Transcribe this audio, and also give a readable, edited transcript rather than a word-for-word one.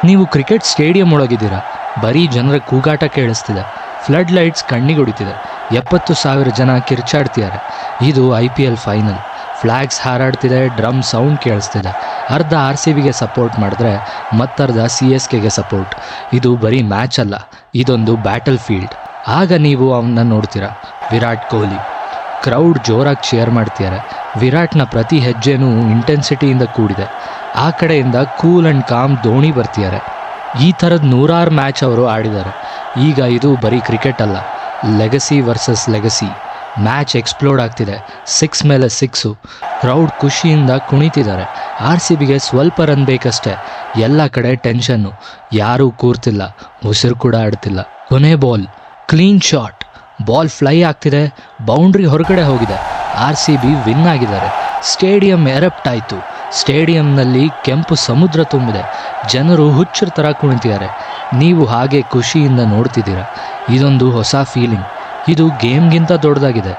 ನೀವು cricket stadium ಒಳಗಿದ್ದೀರಾ, ಬರೀ ಜನರ ಕೂಗಾಟ ಕೇಳಿಸ್ತಿದೆ, ಫ್ಲಡ್ ಲೈಟ್ಸ್ ಕಣ್ಣಿಗೆ ಹೊಡಿತಿದೆ, 70,000 ಜನ ಕಿರ್ಚಾಡ್ತಿದ್ದಾರೆ. ಇದು IPL ಫೈನಲ್. ಫ್ಲ್ಯಾಗ್ಸ್ ಹಾರಾಡ್ತಿದೆ, ಡ್ರಮ್ ಸೌಂಡ್ ಕೇಳಿಸ್ತಿದೆ. ಅರ್ಧ RCBಗೆ ಸಪೋರ್ಟ್ ಮಾಡಿದ್ರೆ ಮತ್ತರ್ಧ CSKಗೆ ಸಪೋರ್ಟ್. ಇದು ಬರೀ ಮ್ಯಾಚ್ ಅಲ್ಲ, ಇದೊಂದು ಬ್ಯಾಟಲ್ ಫೀಲ್ಡ್. ಆಗ ನೀವು ಅವನ್ನ ನೋಡ್ತೀರಾ, ವಿರಾಟ್ ಕೊಹ್ಲಿ. ಕ್ರೌಡ್ ಜೋರಾಗಿ ಚೇರ್ ಮಾಡ್ತಿದ್ದಾರೆ. ವಿರಾಟ್ನ ಪ್ರತಿ ಹೆಜ್ಜೆನೂ ಇಂಟೆನ್ಸಿಟಿಯಿಂದ ಕೂಡಿದೆ. ಆ ಕಡೆಯಿಂದ ಕೂಲ್ ಆ್ಯಂಡ್ ಕಾಮ್ ಧೋನಿ ಬರ್ತಿದ್ದಾರೆ. ಈ ಥರದ 100 ಮ್ಯಾಚ್ ಅವರು ಆಡಿದ್ದಾರೆ. ಈಗ ಇದು ಬರೀ ಕ್ರಿಕೆಟ್ ಅಲ್ಲ, legacy versus legacy. Match explode ಆಗ್ತಿದೆ, 6 ಮೇಲೆ 6. ಕ್ರೌಡ್ ಖುಷಿಯಿಂದ ಕುಣಿತಿದ್ದಾರೆ. RCBಗೆ ಸ್ವಲ್ಪ ರನ್ ಬೇಕಷ್ಟೇ. ಎಲ್ಲ ಕಡೆ ಟೆನ್ಷನ್ನು, ಯಾರೂ ಕೂರ್ತಿಲ್ಲ, ಉಸಿರು ಕೂಡ ಆಡ್ತಿಲ್ಲ. ಕೊನೆ ball, clean shot. Ball fly ಆಗ್ತಿದೆ, ಬೌಂಡ್ರಿ ಹೊರಗಡೆ ಹೋಗಿದೆ. RCB ವಿನ್ ಆಗಿದ್ದಾರೆ. ಸ್ಟೇಡಿಯಂ ಎರಪ್ಟ್ ಆಯಿತು. ಸ್ಟೇಡಿಯಂನಲ್ಲಿ ಕೆಂಪು ಸಮುದ್ರ ತುಂಬಿದೆ. ಜನರು ಹುಚ್ಚರ ಥರ ಕುಣಿತಿದ್ದಾರೆ. ನೀವು ಹಾಗೆ ಖುಷಿಯಿಂದ ನೋಡ್ತಿದ್ದೀರಾ. ಇದೊಂದು ಹೊಸ ಫೀಲಿಂಗ್. ಇದು ಗೇಮ್ಗಿಂತ ದೊಡ್ಡದಾಗಿದೆ.